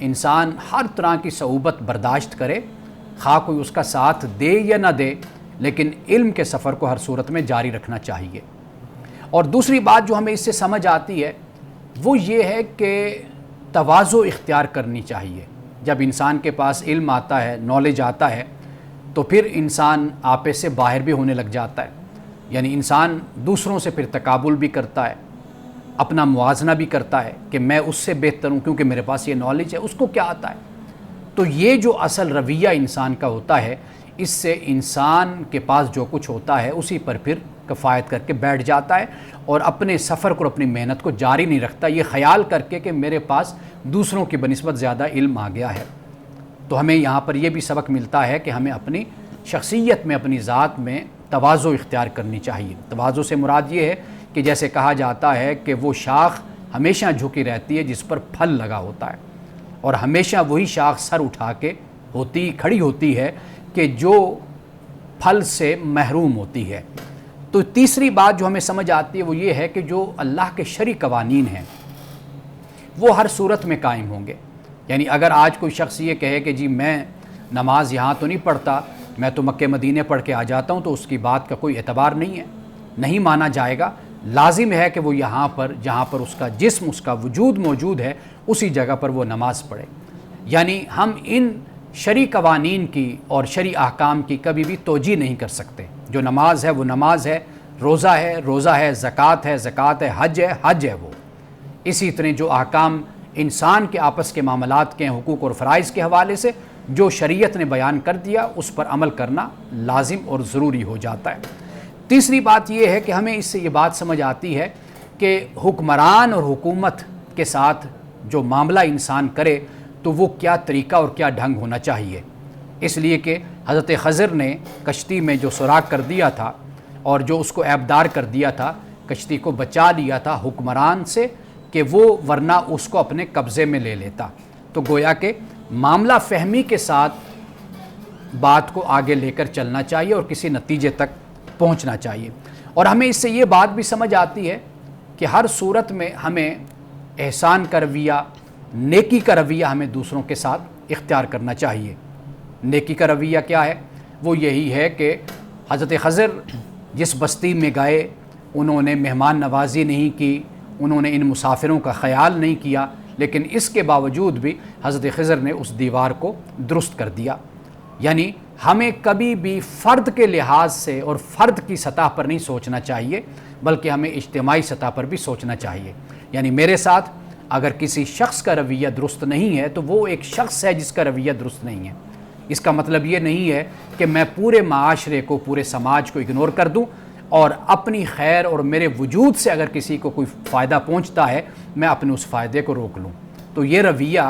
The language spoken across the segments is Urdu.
انسان ہر طرح کی صعوبت برداشت کرے، خواہ کوئی اس کا ساتھ دے یا نہ دے، لیکن علم کے سفر کو ہر صورت میں جاری رکھنا چاہیے۔ اور دوسری بات جو ہمیں اس سے سمجھ آتی ہے وہ یہ ہے کہ تواضع اختیار کرنی چاہیے۔ جب انسان کے پاس علم آتا ہے، نالج آتا ہے، تو پھر انسان آپے سے باہر بھی ہونے لگ جاتا ہے، یعنی انسان دوسروں سے پھر تقابل بھی کرتا ہے، اپنا موازنہ بھی کرتا ہے کہ میں اس سے بہتر ہوں کیونکہ میرے پاس یہ نالج ہے، اس کو کیا آتا ہے۔ تو یہ جو اصل رویہ انسان کا ہوتا ہے، اس سے انسان کے پاس جو کچھ ہوتا ہے اسی پر پھر کفایت کر کے بیٹھ جاتا ہے اور اپنے سفر کو، اپنی محنت کو جاری نہیں رکھتا، یہ خیال کر کے کہ میرے پاس دوسروں کی بنسبت زیادہ علم آ گیا ہے۔ تو ہمیں یہاں پر یہ بھی سبق ملتا ہے کہ ہمیں اپنی شخصیت میں، اپنی ذات میں تواضع اختیار کرنی چاہیے۔ تواضع سے مراد یہ ہے کہ جیسے کہا جاتا ہے کہ وہ شاخ ہمیشہ جھکی رہتی ہے جس پر پھل لگا ہوتا ہے، اور ہمیشہ وہی شاخ سر اٹھا کے کھڑی ہوتی ہے کہ جو پھل سے محروم ہوتی ہے۔ تو تیسری بات جو ہمیں سمجھ آتی ہے وہ یہ ہے کہ جو اللہ کے شرعی قوانین ہیں وہ ہر صورت میں قائم ہوں گے۔ یعنی اگر آج کوئی شخص یہ کہے کہ جی میں نماز یہاں تو نہیں پڑھتا، میں تو مکے مدینے پڑھ کے آ جاتا ہوں، تو اس کی بات کا کوئی اعتبار نہیں ہے، نہیں مانا جائے گا۔ لازم ہے کہ وہ یہاں پر جہاں پر اس کا جسم، اس کا وجود موجود ہے، اسی جگہ پر وہ نماز پڑھے۔ یعنی ہم ان شرعی قوانین کی اور شرعی احکام کی کبھی بھی توجیہ نہیں کر سکتے۔ جو نماز ہے وہ نماز ہے، روزہ ہے روزہ ہے، زکوٰۃ ہے زکوٰۃ ہے، حج ہے وہ۔ اسی طرح جو احکام انسان کے آپس کے معاملات کے حقوق اور فرائض کے حوالے سے جو شریعت نے بیان کر دیا، اس پر عمل کرنا لازم اور ضروری ہو جاتا ہے۔ تیسری بات یہ ہے کہ ہمیں اس سے یہ بات سمجھ آتی ہے کہ حکمران اور حکومت کے ساتھ جو معاملہ انسان کرے تو وہ کیا طریقہ اور کیا ڈھنگ ہونا چاہیے۔ اس لیے کہ حضرت خضر نے کشتی میں جو سوراخ کر دیا تھا اور جو اس کو عیبدار کر دیا تھا، کشتی کو بچا لیا تھا حکمران سے کہ وہ ورنہ اس کو اپنے قبضے میں لے لیتا۔ تو گویا کہ معاملہ فہمی کے ساتھ بات کو آگے لے کر چلنا چاہیے اور کسی نتیجے تک پہنچنا چاہیے۔ اور ہمیں اس سے یہ بات بھی سمجھ آتی ہے کہ ہر صورت میں ہمیں احسان کا رویہ، نیکی کا رویہ ہمیں دوسروں کے ساتھ اختیار کرنا چاہیے۔ نیکی کا رویہ کیا ہے؟ وہ یہی ہے کہ حضرت خضر جس بستی میں گئے، انہوں نے مہمان نوازی نہیں کی، انہوں نے ان مسافروں کا خیال نہیں کیا، لیکن اس کے باوجود بھی حضرت خضر نے اس دیوار کو درست کر دیا۔ یعنی ہمیں کبھی بھی فرد کے لحاظ سے اور فرد کی سطح پر نہیں سوچنا چاہیے، بلکہ ہمیں اجتماعی سطح پر بھی سوچنا چاہیے۔ یعنی میرے ساتھ اگر کسی شخص کا رویہ درست نہیں ہے تو وہ ایک شخص ہے جس کا رویہ درست نہیں ہے۔ اس کا مطلب یہ نہیں ہے کہ میں پورے معاشرے کو، پورے سماج کو اگنور کر دوں اور اپنی خیر اور میرے وجود سے اگر کسی کو کوئی فائدہ پہنچتا ہے میں اپنے اس فائدے کو روک لوں۔ تو یہ رویہ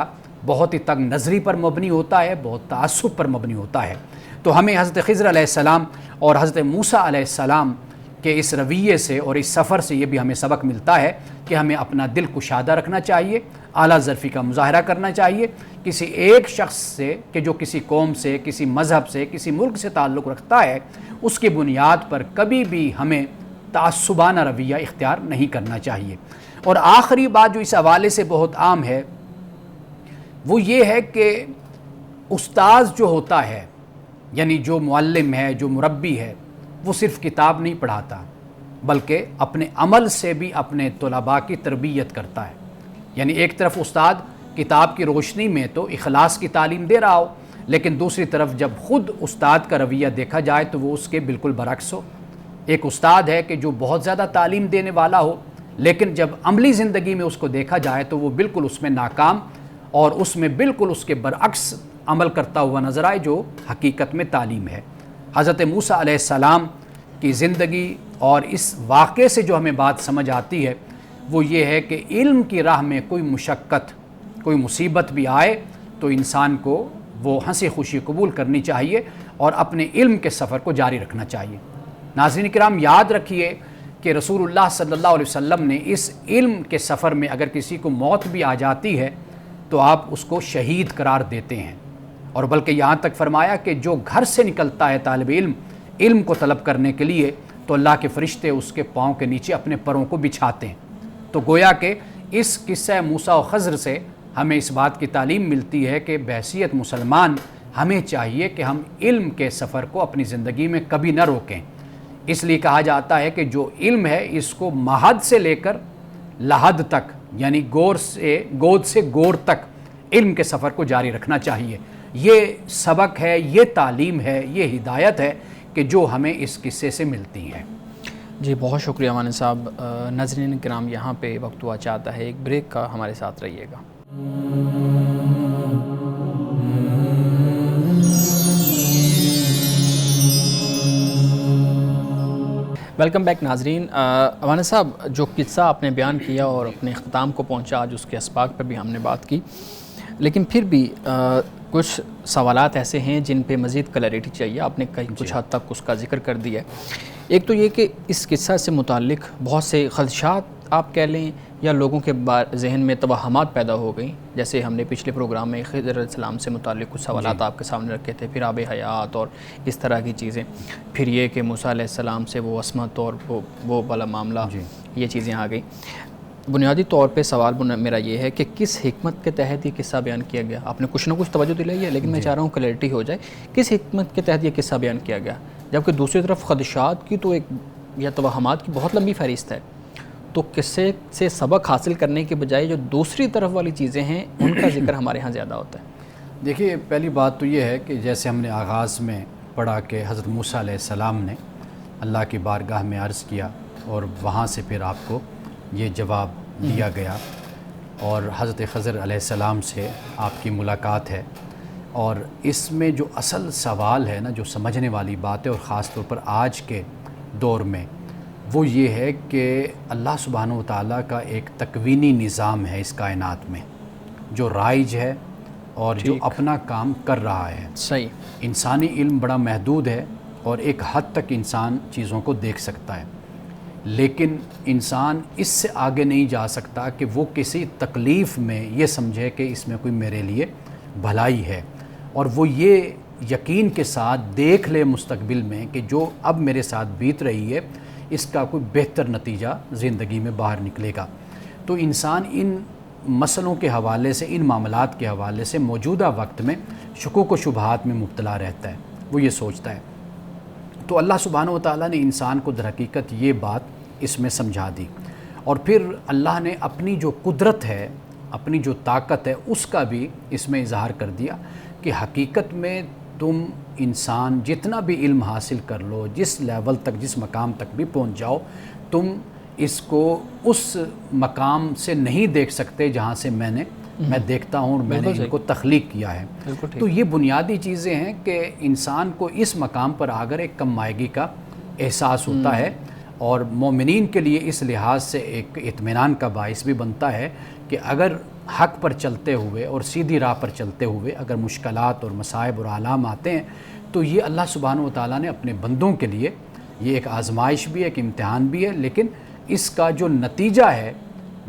بہت ہی تنگ نظری پر مبنی ہوتا ہے، بہت تعصب پر مبنی ہوتا ہے۔ تو ہمیں حضرت خضر علیہ السلام اور حضرت موسیٰ علیہ السلام کے اس رویے سے اور اس سفر سے یہ بھی ہمیں سبق ملتا ہے کہ ہمیں اپنا دل کشادہ رکھنا چاہیے، اعلیٰ ظرفی کا مظاہرہ کرنا چاہیے۔ کسی ایک شخص سے کہ جو کسی قوم سے، کسی مذہب سے، کسی ملک سے تعلق رکھتا ہے، اس کی بنیاد پر کبھی بھی ہمیں تعصبانہ رویہ اختیار نہیں کرنا چاہیے۔ اور آخری بات جو اس حوالے سے بہت عام ہے وہ یہ ہے کہ استاذ جو ہوتا ہے، یعنی جو معلم ہے، جو مربی ہے، وہ صرف کتاب نہیں پڑھاتا بلکہ اپنے عمل سے بھی اپنے طلباء کی تربیت کرتا ہے۔ یعنی ایک طرف استاد کتاب کی روشنی میں تو اخلاص کی تعلیم دے رہا ہو، لیکن دوسری طرف جب خود استاد کا رویہ دیکھا جائے تو وہ اس کے بالکل برعکس ہو۔ ایک استاد ہے کہ جو بہت زیادہ تعلیم دینے والا ہو، لیکن جب عملی زندگی میں اس کو دیکھا جائے تو وہ بالکل اس میں ناکام اور اس میں بالکل اس کے برعکس عمل کرتا ہوا نظر آئے جو حقیقت میں تعلیم ہے۔ حضرت موسیٰ علیہ السلام کی زندگی اور اس واقعے سے جو ہمیں بات سمجھ آتی ہے وہ یہ ہے کہ علم کی راہ میں کوئی مشقت، کوئی مصیبت بھی آئے تو انسان کو وہ ہنسی خوشی قبول کرنی چاہیے اور اپنے علم کے سفر کو جاری رکھنا چاہیے۔ ناظرین کرام، یاد رکھیے کہ رسول اللہ صلی اللہ علیہ وسلم نے اس علم کے سفر میں اگر کسی کو موت بھی آ جاتی ہے تو آپ اس کو شہید قرار دیتے ہیں، اور بلکہ یہاں تک فرمایا کہ جو گھر سے نکلتا ہے طالب علم کو طلب کرنے کے لیے تو اللہ کے فرشتے اس کے پاؤں کے نیچے اپنے پروں کو بچھاتے ہیں۔ تو گویا کہ اس قصہ موسیٰ و خضر سے ہمیں اس بات کی تعلیم ملتی ہے کہ بحیثیت مسلمان ہمیں چاہیے کہ ہم علم کے سفر کو اپنی زندگی میں کبھی نہ روکیں۔ اس لیے کہا جاتا ہے کہ جو علم ہے اس کو مہد سے لے کر لحد تک، یعنی گود سے گور تک علم کے سفر کو جاری رکھنا چاہیے۔ یہ سبق ہے، یہ تعلیم ہے، یہ ہدایت ہے کہ جو ہمیں اس قصے سے ملتی ہے۔ جی بہت شکریہ مانی صاحب۔ ناظرین کرام، یہاں پہ وقت ہوا چاہتا ہے ایک بریک کا، ہمارے ساتھ رہیے گا۔ ویلکم بیک ناظرین۔ مانی صاحب، جو قصہ آپ نے بیان کیا اور اپنے اختتام کو پہنچا، آج اس کے اسباق پہ بھی ہم نے بات کی، لیکن پھر بھی کچھ سوالات ایسے ہیں جن پہ مزید کلیئرٹی چاہیے۔ آپ نے کچھ حد تک اس کا ذکر کر دیا ہے۔ ایک تو یہ کہ اس قصہ سے متعلق بہت سے خدشات آپ کہہ لیں یا لوگوں کے ذہن میں توہمات پیدا ہو گئیں، جیسے ہم نے پچھلے پروگرام میں خضر علیہ السلام سے متعلق کچھ سوالات آپ کے سامنے رکھے تھے، پھر آب حیات اور اس طرح کی چیزیں، پھر یہ کہ موسیٰ علیہ السلام سے وہ عصمت اور وہ والا معاملہ، یہ چیزیں آ گئیں۔ بنیادی طور پہ سوال میرا یہ ہے کہ کس حکمت کے تحت یہ قصہ بیان کیا گیا؟ آپ نے کچھ نہ کچھ توجہ دلائی ہے، لیکن میں چاہ رہا ہوں کلیئرٹی ہو جائے، کس حکمت کے تحت یہ قصہ بیان کیا گیا؟ جبکہ دوسری طرف خدشات کی تو ایک یا توہمات کی بہت لمبی فہرست ہے، تو قصے سے سبق حاصل کرنے کے بجائے جو دوسری طرف والی چیزیں ہیں ان کا ذکر ہمارے ہاں زیادہ ہوتا ہے۔ دیکھیے، پہلی بات تو یہ ہے کہ جیسے ہم نے آغاز میں پڑھا کہ حضرت موسیٰ علیہ السلام نے اللہ کی بارگاہ میں عرض کیا اور وہاں سے پھر آپ کو یہ جواب دیا گیا، اور حضرت خضر علیہ السلام سے آپ کی ملاقات ہے، اور اس میں جو اصل سوال ہے نا، جو سمجھنے والی بات ہے، اور خاص طور پر آج کے دور میں، وہ یہ ہے کہ اللہ سبحانہ و تعالیٰ کا ایک تکوینی نظام ہے اس کائنات میں جو رائج ہے اور جو اپنا کام کر رہا ہے۔ صحیح۔ انسانی علم بڑا محدود ہے اور ایک حد تک انسان چیزوں کو دیکھ سکتا ہے، لیکن انسان اس سے آگے نہیں جا سکتا کہ وہ کسی تکلیف میں یہ سمجھے کہ اس میں کوئی میرے لیے بھلائی ہے، اور وہ یہ یقین کے ساتھ دیکھ لے مستقبل میں کہ جو اب میرے ساتھ بیت رہی ہے اس کا کوئی بہتر نتیجہ زندگی میں باہر نکلے گا۔ تو انسان ان مسئلوں کے حوالے سے، ان معاملات کے حوالے سے موجودہ وقت میں شکوک و شبہات میں مبتلا رہتا ہے، وہ یہ سوچتا ہے۔ تو اللہ سبحانہ و تعالیٰ نے انسان کو در حقیقت یہ بات اس میں سمجھا دی، اور پھر اللہ نے اپنی جو قدرت ہے، اپنی جو طاقت ہے، اس کا بھی اس میں اظہار کر دیا کہ حقیقت میں تم انسان جتنا بھی علم حاصل کر لو، جس لیول تک، جس مقام تک بھی پہنچ جاؤ، تم اس کو اس مقام سے نہیں دیکھ سکتے جہاں سے میں دیکھتا ہوں اور میں نے ان کو تخلیق کیا ہے۔ تو یہ بنیادی چیزیں ہیں کہ انسان کو اس مقام پر آ کر ایک کم مائگی کا احساس ہوتا ہے، اور مومنین کے لیے اس لحاظ سے ایک اطمینان کا باعث بھی بنتا ہے کہ اگر حق پر چلتے ہوئے اور سیدھی راہ پر چلتے ہوئے اگر مشکلات اور مصائب اور آلام آتے ہیں تو یہ اللہ سبحانہ و تعالیٰ نے اپنے بندوں کے لیے یہ ایک آزمائش بھی ہے، ایک امتحان بھی ہے، لیکن اس کا جو نتیجہ ہے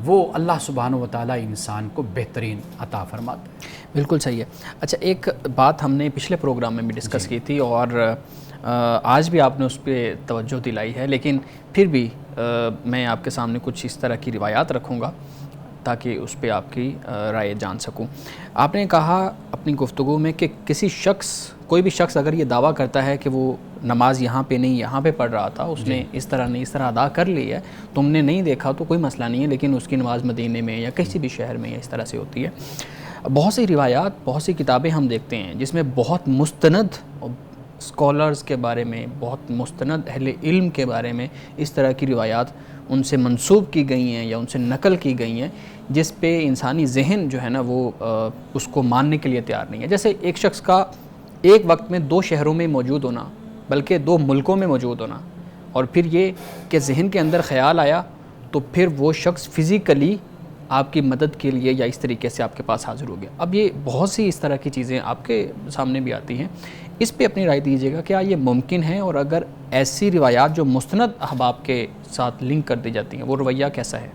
وہ اللہ سبحانہ و تعالیٰ انسان کو بہترین عطا فرماتا ہے۔ بالکل صحیح ہے۔ اچھا، ایک بات ہم نے پچھلے پروگرام میں بھی ڈسکس کی تھی اور آج بھی آپ نے اس پہ توجہ دلائی ہے، لیکن پھر بھی میں آپ کے سامنے کچھ اس طرح کی روایات رکھوں گا تاکہ اس پہ آپ کی رائے جان سکوں۔ آپ نے کہا اپنی گفتگو میں کہ کوئی بھی شخص اگر یہ دعویٰ کرتا ہے کہ وہ نماز یہاں پہ نہیں یہاں پہ پڑھ رہا تھا، اس نے اس طرح ادا کر لی ہے، تم نے نہیں دیکھا تو کوئی مسئلہ نہیں ہے، لیکن اس کی نماز مدینے میں یا کسی بھی شہر میں یا اس طرح سے ہوتی ہے۔ بہت سی روایات، بہت سی کتابیں ہم دیکھتے ہیں جس میں بہت مستند اسکالرز کے بارے میں، بہت مستند اہل علم کے بارے میں اس طرح کی روایات ان سے منسوب کی گئی ہیں یا ان سے نقل کی گئی ہیں، جس پہ انسانی ذہن جو ہے نا وہ اس کو ماننے کے لیے تیار نہیں ہے۔ جیسے ایک شخص کا ایک وقت میں 2 شہروں میں موجود ہونا، بلکہ 2 ملکوں میں موجود ہونا، اور پھر یہ کہ ذہن کے اندر خیال آیا تو پھر وہ شخص فزیکلی آپ کی مدد کے لیے یا اس طریقے سے آپ کے پاس حاضر ہو گیا۔ اب یہ بہت سی اس طرح کی چیزیں آپ کے سامنے بھی آتی ہیں، اس پہ اپنی رائے دیجیے گا، کیا یہ ممکن ہے؟ اور اگر ایسی روایات جو مستند احباب کے ساتھ لنک کر دی جاتی ہیں، وہ رویہ کیسا ہے؟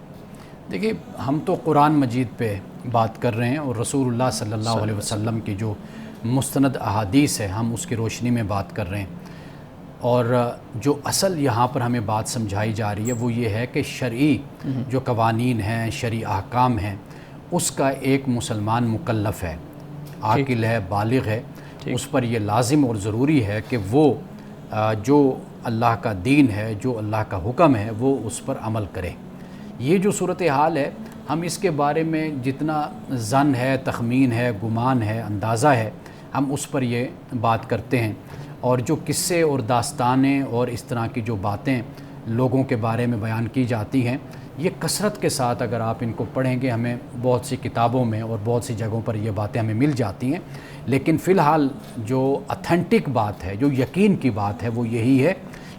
دیکھیے، ہم تو قرآن مجید پہ بات کر رہے ہیں اور رسول اللہ صلی اللہ علیہ وسلم کی جو مستند احادیث ہے ہم اس کی روشنی میں بات کر رہے ہیں، اور جو اصل یہاں پر ہمیں بات سمجھائی جا رہی ہے وہ یہ ہے کہ شرعی جو قوانین ہیں، شرعی احکام ہیں، اس کا ایک مسلمان مکلف ہے، عاقل ہے، بالغ ہے، اس پر یہ لازم اور ضروری ہے کہ وہ جو اللہ کا دین ہے، جو اللہ کا حکم ہے، وہ اس پر عمل کرے۔ یہ جو صورتحال ہے، ہم اس کے بارے میں جتنا ظن ہے، تخمین ہے، گمان ہے، اندازہ ہے، ہم اس پر یہ بات کرتے ہیں، اور جو قصے اور داستانیں اور اس طرح کی جو باتیں لوگوں کے بارے میں بیان کی جاتی ہیں، یہ کثرت کے ساتھ اگر آپ ان کو پڑھیں گے، ہمیں بہت سی کتابوں میں اور بہت سی جگہوں پر یہ باتیں ہمیں مل جاتی ہیں، لیکن فی الحال جو اتھینٹک بات ہے، جو یقین کی بات ہے، وہ یہی ہے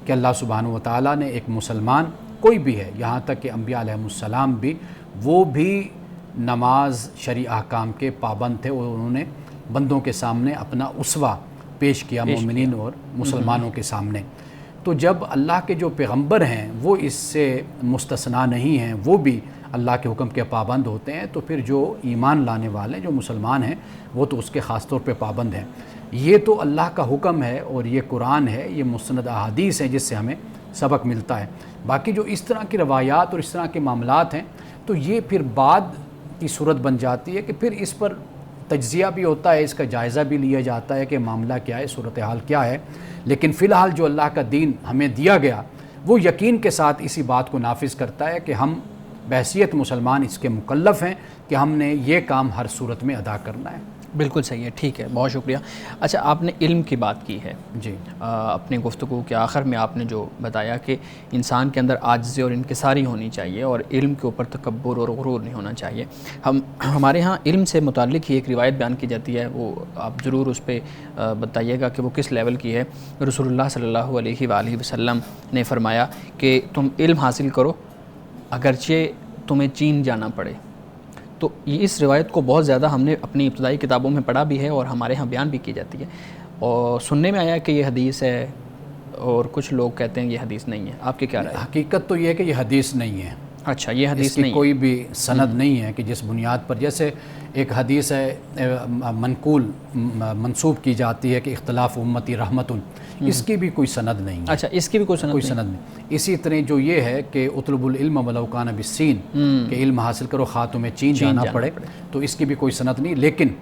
کہ اللہ سبحانہ و تعالیٰ نے ایک مسلمان، کوئی بھی ہے، یہاں تک کہ انبیاء علیہ السلام بھی، وہ بھی نماز شرعی احکام کے پابند تھے، اور انہوں نے بندوں کے سامنے اپنا اسوہ پیش کیا، مومنین اور مسلمانوں کے سامنے۔ تو جب اللہ کے جو پیغمبر ہیں وہ اس سے مستثنیٰ نہیں ہیں، وہ بھی اللہ کے حکم کے پابند ہوتے ہیں، تو پھر جو ایمان لانے والے جو مسلمان ہیں وہ تو اس کے خاص طور پہ پابند ہیں۔ یہ تو اللہ کا حکم ہے، اور یہ قرآن ہے، یہ مستند احادیث ہیں جس سے ہمیں سبق ملتا ہے۔ باقی جو اس طرح کی روایات اور اس طرح کے معاملات ہیں، تو یہ پھر بعد کی صورت بن جاتی ہے کہ پھر اس پر تجزیہ بھی ہوتا ہے، اس کا جائزہ بھی لیا جاتا ہے کہ معاملہ کیا ہے، صورتحال کیا ہے۔ لیکن فی الحال جو اللہ کا دین ہمیں دیا گیا، وہ یقین کے ساتھ اسی بات کو نافذ کرتا ہے کہ ہم بحیثیت مسلمان اس کے مکلف ہیں کہ ہم نے یہ کام ہر صورت میں ادا کرنا ہے۔ بالکل صحیح ہے، ٹھیک ہے، بہت شکریہ۔ اچھا، آپ نے علم کی بات کی ہے جی، اپنی گفتگو کے آخر میں آپ نے جو بتایا کہ انسان کے اندر عاجزی اور انکساری ہونی چاہیے، اور علم کے اوپر تکبر اور غرور نہیں ہونا چاہیے۔ ہمارے ہاں علم سے متعلق ہی ایک روایت بیان کی جاتی ہے، وہ آپ ضرور اس پہ بتائیے گا کہ وہ کس لیول کی ہے۔ رسول اللہ صلی اللہ علیہ وآلہ وسلم نے فرمایا کہ تم علم حاصل کرو اگرچہ تمہیں چین جانا پڑے۔ تو اس روایت کو بہت زیادہ ہم نے اپنی ابتدائی کتابوں میں پڑھا بھی ہے، اور ہمارے ہاں بیان بھی کی جاتی ہے، اور سننے میں آیا کہ یہ حدیث ہے، اور کچھ لوگ کہتے ہیں یہ حدیث نہیں ہے۔ آپ کی کیا رائے ہے؟ حقیقت تو یہ ہے کہ یہ حدیث نہیں ہے۔ اچھا، یہ حدیث اس کی نہیں ہے، کوئی بھی سند نہیں ہے کہ جس بنیاد پر، جیسے ایک حدیث ہے منقول منسوب کی جاتی ہے کہ اختلاف امتی رحمت، اس کی بھی کوئی سند نہیں ہے۔ اچھا، اس کی بھی کوئی سند نہیں؟ سند نہیں۔ اسی طرح جو یہ ہے کہ اطلب العلم ولو کان بالسین، کہ علم حاصل کرو خواہ تمہیں چین جانا پڑے، تو اس کی بھی کوئی سند نہیں۔ لیکن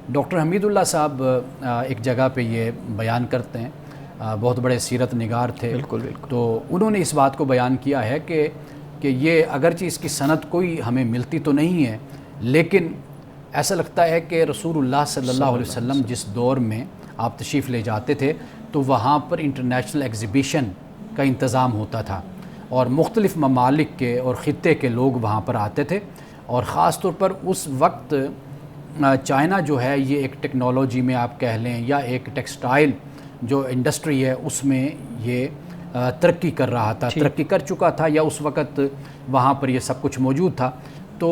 ڈاکٹر حمید اللہ صاحب ایک جگہ پہ یہ بیان کرتے ہیں، بہت بڑے سیرت نگار تھے، بالکل بالکل، تو انہوں نے اس بات کو بیان کیا ہے کہ یہ اگرچہ اس کی سند کوئی ہمیں ملتی تو نہیں ہے، لیکن ایسا لگتا ہے کہ رسول اللہ صلی اللہ علیہ وسلم جس دور میں آپ تشریف لے جاتے تھے، تو وہاں پر انٹرنیشنل ایگزیبیشن کا انتظام ہوتا تھا، اور مختلف ممالک کے اور خطے کے لوگ وہاں پر آتے تھے، اور خاص طور پر اس وقت چائنا جو ہے یہ ایک ٹیکنالوجی میں آپ کہہ لیں، یا ایک ٹیکسٹائل جو انڈسٹری ہے اس میں یہ ترقی کر رہا تھا، ترقی کر چکا تھا، یا اس وقت وہاں پر یہ سب کچھ موجود تھا۔ تو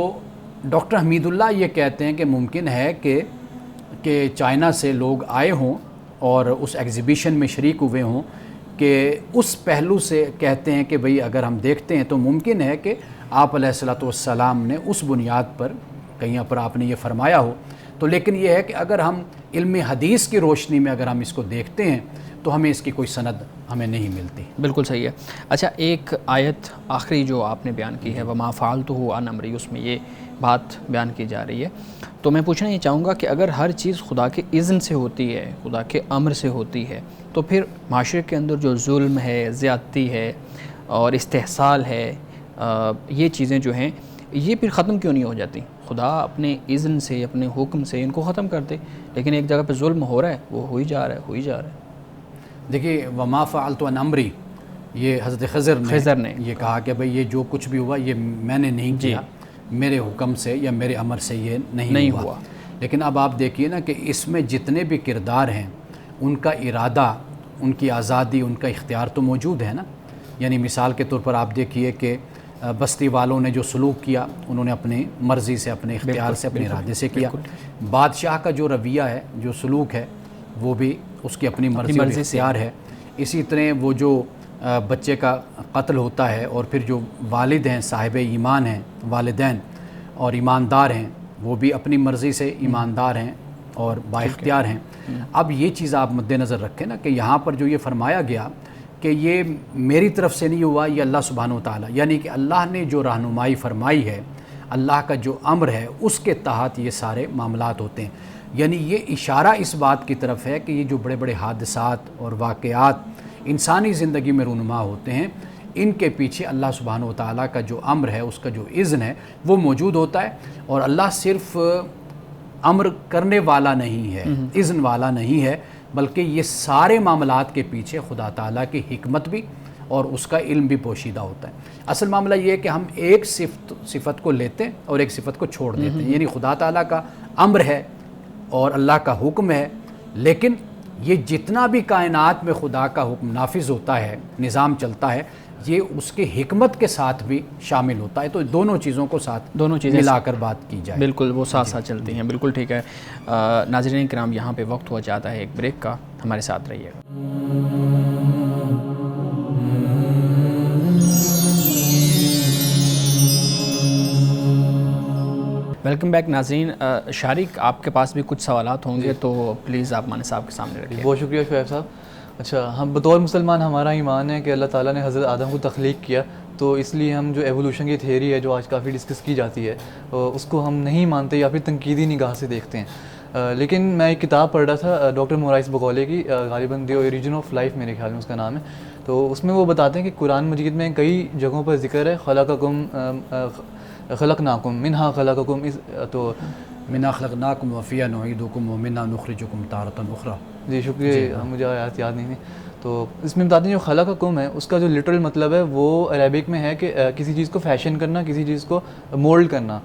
ڈاکٹر حمید اللہ یہ کہتے ہیں کہ ممکن ہے کہ چائنا سے لوگ آئے ہوں اور اس ایگزیبیشن میں شریک ہوئے ہوں، کہ اس پہلو سے کہتے ہیں کہ بھئی اگر ہم دیکھتے ہیں تو ممکن ہے کہ آپ علیہ الصلوۃ والسلام نے اس بنیاد پر کہیں پر آپ نے یہ فرمایا ہو۔ تو لیکن یہ ہے کہ اگر ہم علم حدیث کی روشنی میں اگر ہم اس کو دیکھتے ہیں تو ہمیں اس کی کوئی سند ہمیں نہیں ملتی۔ بالکل صحیح ہے۔ اچھا، ایک آیت آخری جو آپ نے بیان کی ہے، وَمَا فَعَلْتُهُ عَنْ أَمْرِي، اس میں یہ بات بیان کی جا رہی ہے، تو میں پوچھنا یہ چاہوں گا کہ اگر ہر چیز خدا کے اذن سے ہوتی ہے، خدا کے امر سے ہوتی ہے، تو پھر معاشرے کے اندر جو ظلم ہے، زیادتی ہے اور استحصال ہے، یہ چیزیں جو ہیں یہ پھر ختم کیوں نہیں ہو جاتی؟ خدا اپنے اذن سے، اپنے حکم سے ان کو ختم کر دے، لیکن ایک جگہ پہ ظلم ہو رہا ہے، وہ ہو ہی جا رہا ہے۔ دیکھیے، وما فعلت عن امری، یہ حضرت خضر نے یہ کہا کہ بھئی یہ جو کچھ بھی ہوا یہ میں نے نہیں کیا، میرے حکم سے یا میرے امر سے یہ نہیں ہوا۔ لیکن اب آپ دیکھیے نا کہ اس میں جتنے بھی کردار ہیں ان کا ارادہ، ان کی آزادی، ان کا اختیار تو موجود ہے نا۔ یعنی مثال کے طور پر آپ دیکھیے کہ بستی والوں نے جو سلوک کیا، انہوں نے اپنی مرضی سے، اپنے اختیار سے، اپنے ارادے سے کیا۔ بادشاہ کا جو رویہ ہے، جو سلوک ہے، وہ بھی اس کی اپنی مرضی اور اختیار ہے۔ اسی طرح وہ جو بچے کا قتل ہوتا ہے، اور پھر جو والد ہیں، صاحب ایمان ہیں، والدین اور ایماندار ہیں، وہ بھی اپنی مرضی سے ایماندار ہیں اور با اختیار ہیں۔ اب یہ چیز آپ مد نظر رکھیں نا کہ یہاں پر جو یہ فرمایا گیا کہ یہ میری طرف سے نہیں ہوا، یہ اللہ سبحانہ و تعالیٰ، یعنی کہ اللہ نے جو رہنمائی فرمائی ہے، اللہ کا جو امر ہے اس کے تحت یہ سارے معاملات ہوتے ہیں. یعنی یہ اشارہ اس بات کی طرف ہے کہ یہ جو بڑے بڑے حادثات اور واقعات انسانی زندگی میں رونما ہوتے ہیں ان کے پیچھے اللہ سبحانہ و تعالیٰ کا جو امر ہے اس کا جو اذن ہے وہ موجود ہوتا ہے. اور اللہ صرف امر کرنے والا نہیں ہے, اذن والا نہیں ہے, بلکہ یہ سارے معاملات کے پیچھے خدا تعالیٰ کی حکمت بھی اور اس کا علم بھی پوشیدہ ہوتا ہے. اصل معاملہ یہ ہے کہ ہم ایک صفت کو لیتے ہیں اور ایک صفت کو چھوڑ دیتے ہیں. یعنی خدا تعالیٰ کا امر ہے اور اللہ کا حکم ہے, لیکن یہ جتنا بھی کائنات میں خدا کا حکم نافذ ہوتا ہے, نظام چلتا ہے, یہ اس کے حکمت کے ساتھ بھی شامل ہوتا ہے. تو دونوں چیزوں کو ساتھ ملا کر بات کی جائے. بالکل وہ ساتھ ساتھ چلتی ہیں. بالکل ٹھیک ہے. ناظرین کرام یہاں پہ وقت ہو جاتا ہے ایک بریک کا, ہمارے ساتھ رہیے گا. ویلکم بیک ناظرین. شارق آپ کے پاس بھی کچھ سوالات ہوں گے تو پلیز آپ مانی صاحب کے سامنے رکھیں. بہت شکریہ شعیب صاحب. اچھا, ہم بطور مسلمان ہمارا ایمان ہے کہ اللہ تعالیٰ نے حضرت آدم کو تخلیق کیا, تو اس لیے ہم جو ایوولوشن کی تھیوری ہے جو آج کافی ڈسکس کی جاتی ہے اس کو ہم نہیں مانتے یا پھر تنقیدی نگاہ سے دیکھتے ہیں. لیکن میں ایک کتاب پڑھ رہا تھا ڈاکٹر مورائس بغولے کی, غالباً دی اوریجن آف لائف میرے خیال میں اس کا نام ہے. تو اس میں وہ بتاتے ہیں کہ قرآن مجید میں کئی جگہوں پر ذکر ہے خلقناکم منہا خلقکم, تو منہا خلقناکم وفیہا نعیدکم ومنہا نخرجکم تارۃ اخری. جی شکریہ, مجھے آیات یاد نہیں تھی. تو اس میں بتاتے ہیں جو خلقکم ہے اس کا جو لٹرل مطلب ہے وہ عربک میں ہے کہ کسی چیز کو فیشن کرنا, کسی چیز کو مولڈ کرنا.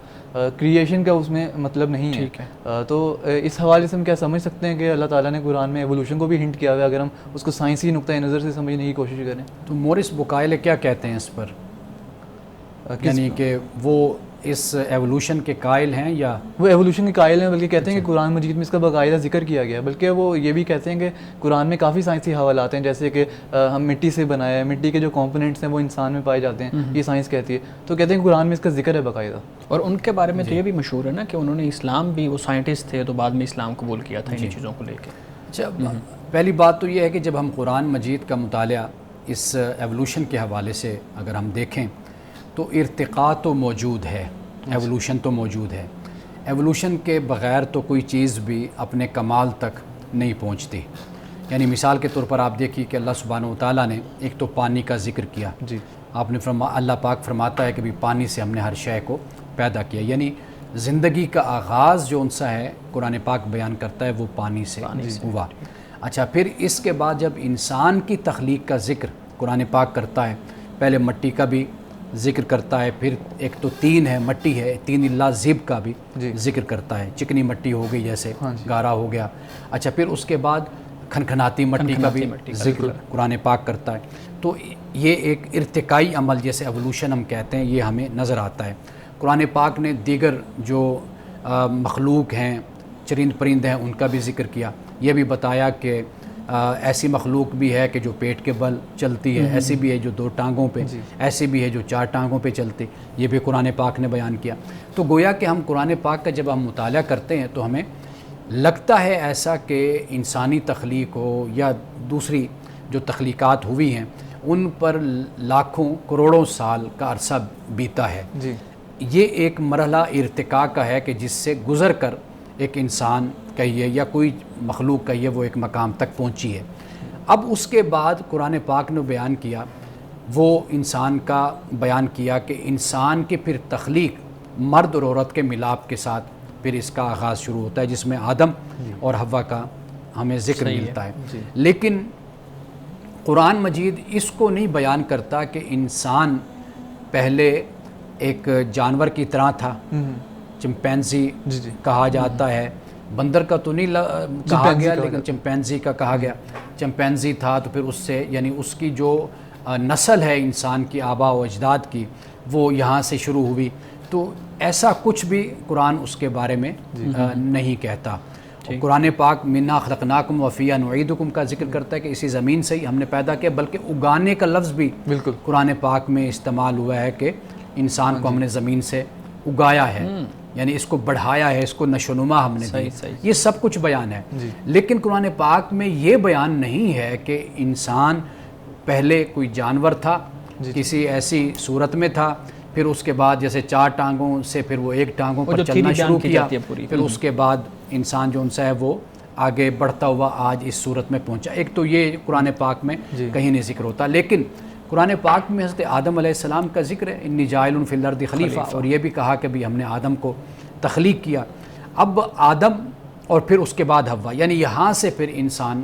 کریشن کا اس میں مطلب نہیں ہے. تو اس حوالے سے ہم کیا سمجھ سکتے ہیں کہ اللہ تعالیٰ نے قرآن میں ایوولوشن کو بھی ہنٹ کیا ہوا ہے, اگر ہم اس کو سائنسی نقطۂ نظر سے سمجھنے کی کوشش کریں. تو مورس بقائلے کیا کہتے ہیں اس پر, یعنی کہ وہ اس ایوولوشن کے قائل ہیں یا وہ ایوولوشن کے قائل ہیں, بلکہ کہتے ہیں کہ قرآن مجید میں اس کا باقاعدہ ذکر کیا گیا ہے. بلکہ وہ یہ بھی کہتے ہیں کہ قرآن میں کافی سائنسی حوالات ہیں, جیسے کہ ہم مٹی سے بنایا ہے, مٹی کے جو کمپوننٹس ہیں وہ انسان میں پائے جاتے ہیں, یہ سائنس کہتی ہے. تو کہتے ہیں کہ قرآن میں اس کا ذکر ہے باقاعدہ. اور ان کے بارے میں تو یہ بھی مشہور ہے نا کہ انہوں نے اسلام بھی, وہ سائنٹسٹ تھے تو بعد میں اسلام قبول کیا تھا ان چیزوں کو لے کے. اچھا, پہلی بات تو یہ ہے کہ جب ہم قرآن مجید کا مطالعہ اس ایوولوشن کے حوالے سے اگر ہم دیکھیں تو ارتقاء تو موجود ہے, ایوولوشن تو موجود ہے. ایوولوشن کے بغیر تو کوئی چیز بھی اپنے کمال تک نہیں پہنچتی. یعنی مثال کے طور پر آپ دیکھیے کہ اللہ سبحانہ و تعالیٰ نے ایک تو پانی کا ذکر کیا. جی, آپ نے اللہ پاک فرماتا ہے کہ بھی پانی سے ہم نے ہر شے کو پیدا کیا. یعنی زندگی کا آغاز جو ان سا ہے قرآن پاک بیان کرتا ہے وہ پانی سے ہوا. اچھا, پھر اس کے بعد جب انسان کی تخلیق کا ذکر قرآن پاک کرتا ہے, پہلے مٹی کا بھی ذکر کرتا ہے, پھر ایک تو تین ہے, مٹی ہے, تین اللہ زب کا بھی ذکر کرتا ہے, چکنی مٹی ہو گئی جیسے گارا ہو گیا. اچھا, پھر اس کے بعد کھنکھناتی مٹی کا بھی ذکر قرآن پاک کرتا ہے. تو یہ ایک ارتقائی عمل جیسے ایوولوشن ہم کہتے ہیں یہ ہمیں نظر آتا ہے. قرآن پاک نے دیگر جو مخلوق ہیں, چرند پرند ہیں, ان کا بھی ذکر کیا. یہ بھی بتایا کہ ایسی مخلوق بھی ہے کہ جو پیٹ کے بل چلتی ہے, ایسی بھی ہے جو دو ٹانگوں پہ, ایسی بھی ہے جو چار ٹانگوں پہ چلتی, یہ بھی قرآن پاک نے بیان کیا. تو گویا کہ ہم قرآن پاک کا جب ہم مطالعہ کرتے ہیں تو ہمیں لگتا ہے ایسا کہ انسانی تخلیق ہو یا دوسری جو تخلیقات ہوئی ہیں ان پر لاکھوں کروڑوں سال کا عرصہ بیتا ہے. یہ ایک مرحلہ ارتقاء کا ہے کہ جس سے گزر کر ایک انسان کہیے یا کوئی مخلوق کہیے وہ ایک مقام تک پہنچی ہے. اب اس کے بعد قرآن پاک نے بیان کیا, وہ انسان کا بیان کیا کہ انسان کی پھر تخلیق مرد اور عورت کے ملاپ کے ساتھ پھر اس کا آغاز شروع ہوتا ہے, جس میں آدم اور حوا کا ہمیں ذکر ملتا ہے. لیکن قرآن مجید اس کو نہیں بیان کرتا کہ انسان پہلے ایک جانور کی طرح تھا, چمپینزی کہا جاتا ہے, بندر کا تو نہیں کہا گیا لیکن چمپینزی کا کہا گیا. چمپینزی تھا تو پھر اس سے یعنی اس کی جو نسل ہے انسان کی آبا و اجداد کی وہ یہاں سے شروع ہوئی. تو ایسا کچھ بھی قرآن اس کے بارے میں نہیں کہتا. قرآن پاک منا خلقناکم وفیہا نعیدکم کا ذکر کرتا ہے کہ اسی زمین سے ہی ہم نے پیدا کیا, بلکہ اگانے کا لفظ بھی قرآن پاک میں استعمال ہوا ہے کہ انسان کو ہم نے زمین سے اگایا ہے, یعنی اس کو بڑھایا ہے, اس کو نشو و نما ہم نے دی. یہ سب کچھ بیان ہے. لیکن قرآن پاک میں یہ بیان نہیں ہے کہ انسان پہلے کوئی جانور تھا, کسی ایسی صورت میں تھا پھر اس کے بعد جیسے 4 ٹانگوں سے پھر وہ 1 ٹانگوں پر جو چلنا theory شروع بیان کی کیا، جاتی ہے پوری۔ پھر اس کے بعد انسان جو ان سے ہے وہ آگے بڑھتا ہوا آج اس صورت میں پہنچا۔ ایک تو یہ قرآن پاک میں کہیں نہیں ذکر ہوتا، لیکن قرآن پاک میں حضرت آدم علیہ السلام کا ذکر ہے، انی جاعل فی الارض خلیفہ، اور یہ بھی کہا کہ بھی ہم نے آدم کو تخلیق کیا۔ اب آدم اور پھر اس کے بعد حوا، یعنی یہاں سے پھر انسان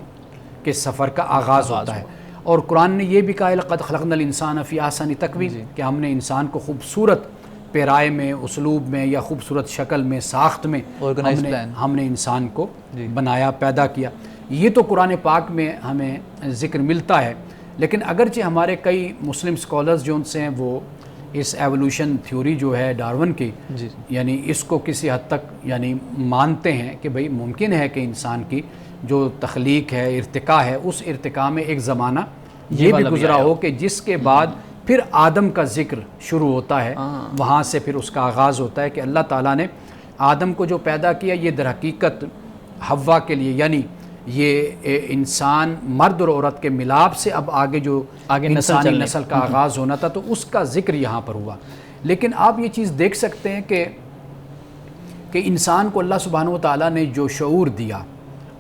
کے سفر کا آغاز ہوتا ہے۔ اور قرآن نے یہ بھی کہا لقد خلقنا الانسان فی احسن تقویم، کہ ہم نے انسان کو خوبصورت پیرائے میں، اسلوب میں یا خوبصورت شکل میں، ساخت میں ہم نے انسان کو بنایا، پیدا کیا۔ یہ تو قرآن پاک میں ہمیں ذکر ملتا ہے، لیکن اگرچہ ہمارے کئی مسلم سکولرز جو ان سے ہیں وہ اس ایولوشن تھیوری جو ہے ڈارون کی، یعنی اس کو کسی حد تک یعنی مانتے ہیں کہ بھئی ممکن ہے کہ انسان کی جو تخلیق ہے، ارتقاء ہے، اس ارتقاء میں ایک زمانہ یہ بھی گزرا ہو کہ جس کے بعد پھر آدم کا ذکر شروع ہوتا ہے، وہاں سے پھر اس کا آغاز ہوتا ہے کہ اللہ تعالیٰ نے آدم کو جو پیدا کیا یہ در حقیقت حوا کے لیے، یعنی یہ انسان مرد اور عورت کے ملاپ سے اب آگے جو انسانی نسل کا آغاز ہونا تھا تو اس کا ذکر یہاں پر ہوا۔ لیکن آپ یہ چیز دیکھ سکتے ہیں کہ انسان کو اللہ سبحانہ وتعالیٰ نے جو شعور دیا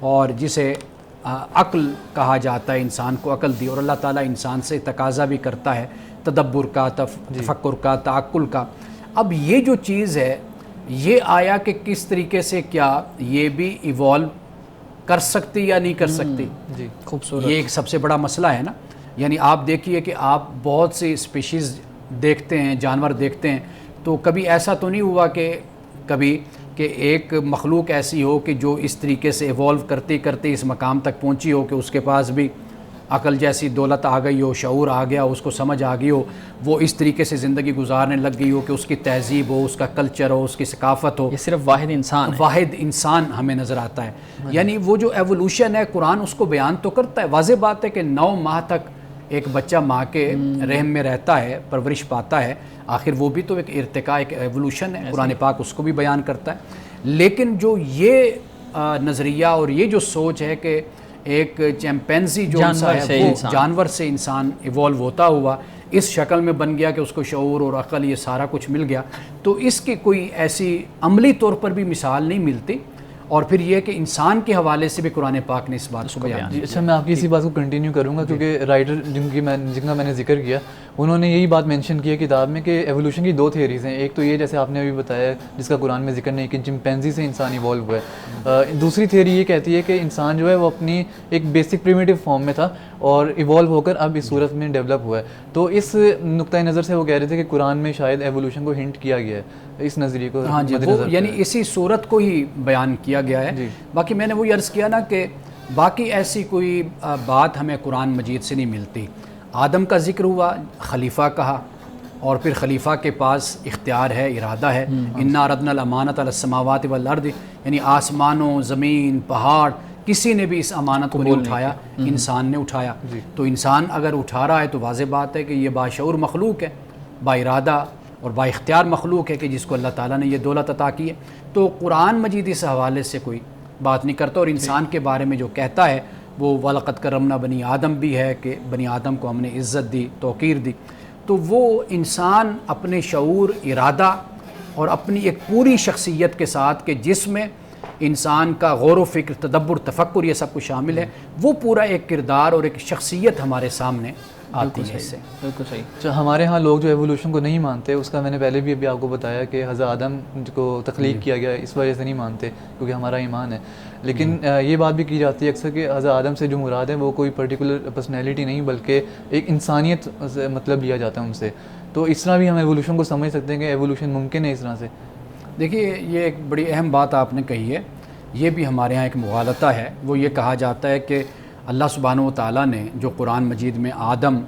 اور جسے عقل کہا جاتا ہے، انسان کو عقل دی، اور اللہ تعالیٰ انسان سے تقاضا بھی کرتا ہے تدبر کا، تفکر کا، تعقل کا۔ اب یہ جو چیز ہے یہ آیا کہ کس طریقے سے کیا یہ بھی ایوالو کر سکتی یا نہیں کر سکتی، خوبصورت، یہ ایک سب سے بڑا مسئلہ ہے نا۔ یعنی آپ دیکھیے کہ آپ بہت سی اسپیشیز دیکھتے ہیں، جانور دیکھتے ہیں، تو کبھی ایسا تو نہیں ہوا کہ کبھی کہ ایک مخلوق ایسی ہو کہ جو اس طریقے سے ایوالو کرتے کرتے اس مقام تک پہنچی ہو کہ اس کے پاس بھی عقل جیسی دولت آ گئی ہو، شعور آ گیا، اس کو سمجھ آ گئی ہو، وہ اس طریقے سے زندگی گزارنے لگ گئی ہو کہ اس کی تہذیب ہو، اس کا کلچر ہو، اس کی ثقافت ہو۔ یہ صرف واحد انسان ہے، واحد انسان ہمیں نظر آتا ہے۔ یعنی وہ جو ایوولوشن ہے قرآن اس کو بیان تو کرتا ہے، واضح بات ہے کہ 9 ماہ تک ایک بچہ ماں کے رحم میں رہتا ہے، پرورش پاتا ہے، آخر وہ بھی تو ایک ارتقاء، ایک ایوولوشن ہے، قرآن پاک اس کو بھی بیان کرتا ہے۔ لیکن جو یہ نظریہ اور یہ جو سوچ ہے کہ ایک چیمپینزی جو ہے وہ جانور سے انسان ایوالو ہوتا ہوا اس شکل میں بن گیا کہ اس کو شعور اور عقل یہ سارا کچھ مل گیا، تو اس کی کوئی ایسی عملی طور پر بھی مثال نہیں ملتی۔ اور پھر یہ کہ انسان کے حوالے سے بھی قرآن پاک نے اس بات کو بیان کیا۔ اچھا، میں آپ کی اسی بات کو کنٹینیو کروں گا کیونکہ رائٹر جن کا میں نے ذکر کیا انہوں نے یہی بات مینشن کی ہے کتاب میں کہ ایوولوشن کی 2 تھیوریز ہیں۔ ایک تو یہ جیسے آپ نے ابھی بتایا جس کا قرآن میں ذکر نہیں کہ چمپینزی سے انسان ایوالو ہوا ہے۔ دوسری تھیوری یہ کہتی ہے کہ انسان جو ہے وہ اپنی ایک بیسک پریمیٹیو فارم میں تھا اور ایوالو ہو کر اب اس صورت میں ڈیولپ ہوا ہے۔ تو اس نقطۂ نظر سے وہ کہہ رہے تھے کہ قرآن میں شاید ایوولوشن کو ہنٹ کیا گیا ہے، اس نظریے کو یعنی اسی صورت کو ہی بیان کیا گیا ہے۔ باقی میں نے وہ عرض کیا نا کہ باقی ایسی کوئی بات ہمیں قرآن مجید سے نہیں ملتی۔ آدم کا ذکر ہوا، خلیفہ کہا، اور پھر خلیفہ کے پاس اختیار ہے، ارادہ ہے۔ انا عرضنا الامانۃ علی السماوات والارض، یعنی آسمانوں، زمین، پہاڑ، کسی نے بھی اس امانت کو نہیں اٹھایا، انسان نے اٹھایا۔ تو انسان اگر اٹھا رہا ہے تو واضح بات ہے کہ یہ باشعور مخلوق ہے، با ارادہ اور با اختیار مخلوق ہے کہ جس کو اللہ تعالیٰ نے یہ دولت عطا کی ہے۔ تو قرآن مجید اس حوالے سے کوئی بات نہیں کرتا، اور انسان کے بارے میں جو کہتا ہے وہ وَلَقَدْ كَرَّمْنَا بنی آدم بھی ہے کہ بنی آدم کو ہم نے عزت دی، توقیر دی۔ تو وہ انسان اپنے شعور، ارادہ اور اپنی ایک پوری شخصیت کے ساتھ کہ جس میں انسان کا غور و فکر، تدبر، تفکر یہ سب کچھ شامل ہے، وہ پورا ایک کردار اور ایک شخصیت ہمارے سامنے آتی ہے۔ اس سے بالکل صحیح۔ اچھا، ہمارے ہاں لوگ جو ایوولوشن کو نہیں مانتے، اس کا میں نے پہلے بھی ابھی آپ کو بتایا کہ حضرت آدم کو تخلیق کیا گیا اس وجہ سے نہیں مانتے کیونکہ ہمارا ایمان ہے۔ لیکن یہ بات بھی کی جاتی ہے اکثر کہ حضرت آدم سے جو مراد ہے وہ کوئی پرٹیکولر پرسنالٹی نہیں بلکہ ایک انسانیت سے مطلب لیا جاتا ہے ان سے۔ تو اس طرح بھی ہم ایوولوشن کو سمجھ سکتے ہیں کہ ایوولوشن ممکن ہے اس طرح سے۔ دیکھیے، یہ ایک بڑی اہم بات آپ نے کہی ہے، یہ بھی ہمارے ہاں ایک مغالطہ ہے۔ وہ یہ کہا جاتا ہے کہ اللہ سبحانہ و تعالیٰ نے جو قرآن مجید میں آدم،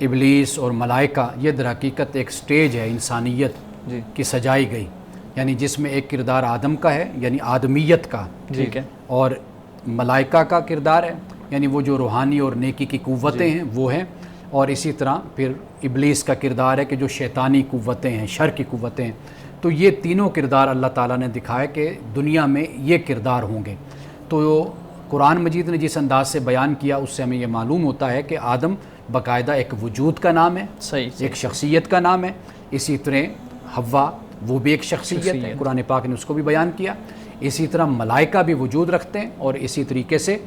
ابلیس اور ملائکہ، یہ در حقیقت ایک سٹیج ہے انسانیت کی سجائی گئی، یعنی جس میں ایک کردار آدم کا ہے یعنی آدمیت کا، ٹھیک ہے، اور ملائکہ کا کردار ہے یعنی وہ جو روحانی اور نیکی کی قوتیں ہیں وہ ہیں، اور اسی طرح پھر ابلیس کا کردار ہے کہ جو شیطانی قوتیں ہیں، شر کی قوتیں ہیں۔ تو یہ تینوں کردار اللہ تعالیٰ نے دکھایا کہ دنیا میں یہ کردار ہوں گے۔ تو قرآن مجید نے جس انداز سے بیان کیا اس سے ہمیں یہ معلوم ہوتا ہے کہ آدم باقاعدہ ایک وجود کا نام ہے، صحیح ایک شخصیت کا نام ہے. اسی طرح حوا وہ بھی ایک شخصیت ہے، قرآن پاک نے اس کو بھی بیان کیا. اسی طرح ملائکہ بھی وجود رکھتے ہیں، اور اسی طریقے سے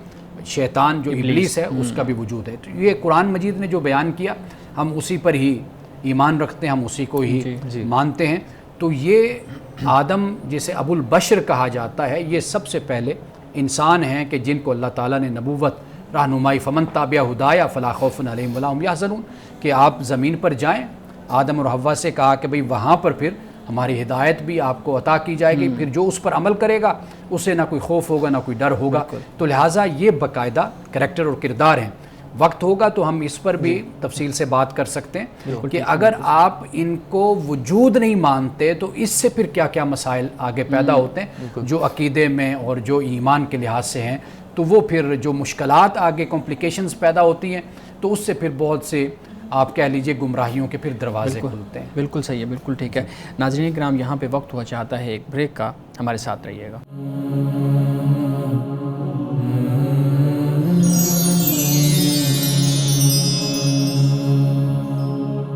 شیطان جو ابلیس ہے اس کا بھی وجود ہے. تو یہ قرآن مجید نے جو بیان کیا ہم اسی پر ہی ایمان رکھتے ہیں، ہم اسی کو ہی مانتے ہیں. تو یہ آدم جسے ابو البشر کہا جاتا ہے، یہ سب سے پہلے انسان ہیں کہ جن کو اللہ تعالیٰ نے نبوت رہنمائی فمن تابع ہدایا فلا خوف علیہم ولا ہم یحزنون کہ آپ زمین پر جائیں. آدم اور حوا سے کہا کہ بھئی وہاں پر پھر ہماری ہدایت بھی آپ کو عطا کی جائے گی، پھر جو اس پر عمل کرے گا اسے نہ کوئی خوف ہوگا نہ کوئی ڈر ہوگا. تو لہٰذا یہ باقاعدہ کریکٹر اور کردار ہیں. وقت ہوگا تو ہم اس پر بھی تفصیل سے بات کر سکتے ہیں کہ اگر آپ ان کو وجود نہیں مانتے تو اس سے پھر کیا کیا مسائل آگے پیدا ہوتے ہیں جو عقیدے میں اور جو ایمان کے لحاظ سے ہیں. تو وہ پھر جو مشکلات آگے کمپلیکیشنز پیدا ہوتی ہیں تو اس سے پھر بہت سے آپ کہہ لیجئے گمراہیوں کے پھر دروازے کھلتے ہیں. بالکل صحیح ہے، بالکل ٹھیک ہے. ناظرین کرام یہاں پہ وقت ہوا چاہتا ہے ایک بریک کا، ہمارے ساتھ رہیے گا.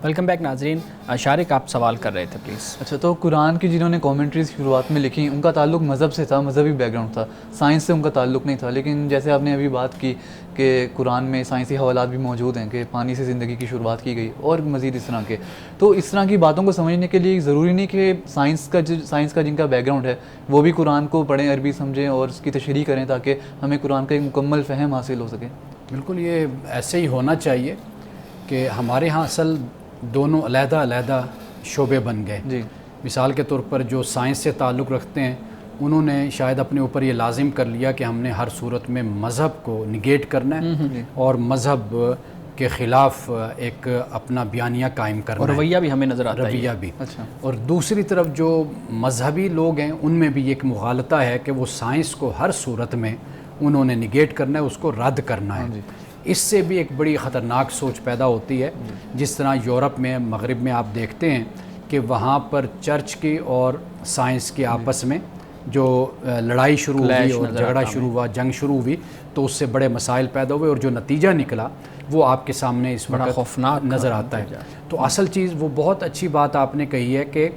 ویلکم بیک ناظرین. شارق آپ سوال کر رہے تھے پلیز. اچھا، تو قرآن کی جنہوں نے کامنٹریز شروعات میں لکھی ان کا تعلق مذہب سے تھا، مذہبی بیک گراؤنڈ تھا، سائنس سے ان کا تعلق نہیں تھا. لیکن جیسے آپ نے ابھی بات کی کہ قرآن میں سائنسی حوالات بھی موجود ہیں کہ پانی سے زندگی کی شروعات کی گئی اور مزید اس طرح کے. تو اس طرح کی باتوں کو سمجھنے کے لیے ضروری نہیں کہ سائنس کا جن کا بیک گراؤنڈ ہے وہ بھی قرآن کو پڑھیں، عربی سمجھیں اور اس کی تشریح کریں تاکہ ہمیں قرآن کا ایک مکمل فہم حاصل ہو سکے. بالکل یہ ایسے ہی ہونا چاہیے کہ ہمارے ہاں اصل دونوں علیحدہ علیحدہ شعبے بن گئے. جی. مثال کے طور پر جو سائنس سے تعلق رکھتے ہیں انہوں نے شاید اپنے اوپر یہ لازم کر لیا کہ ہم نے ہر صورت میں مذہب کو نگیٹ کرنا ہے اور مذہب کے خلاف ایک اپنا بیانیہ قائم کرنا اور رویہ بھی ہمیں نظر آتا ہے. رویہ بھی. اچھا. اور دوسری طرف جو مذہبی لوگ ہیں ان میں بھی ایک مغالطہ ہے کہ وہ سائنس کو ہر صورت میں انہوں نے نگیٹ کرنا ہے، اس کو رد کرنا ہے. اس سے بھی ایک بڑی خطرناک سوچ پیدا ہوتی ہے. جس طرح یورپ میں، مغرب میں آپ دیکھتے ہیں کہ وہاں پر چرچ کی اور سائنس کی آپس میں جو لڑائی شروع ہوئی اور جھگڑا شروع ہوا، جنگ شروع ہوئی، تو اس سے بڑے مسائل پیدا ہوئے اور جو نتیجہ نکلا وہ آپ کے سامنے اس وقت خوفناک نظر آتا ہے. تو اصل چیز وہ بہت اچھی بات آپ نے کہی ہے کہ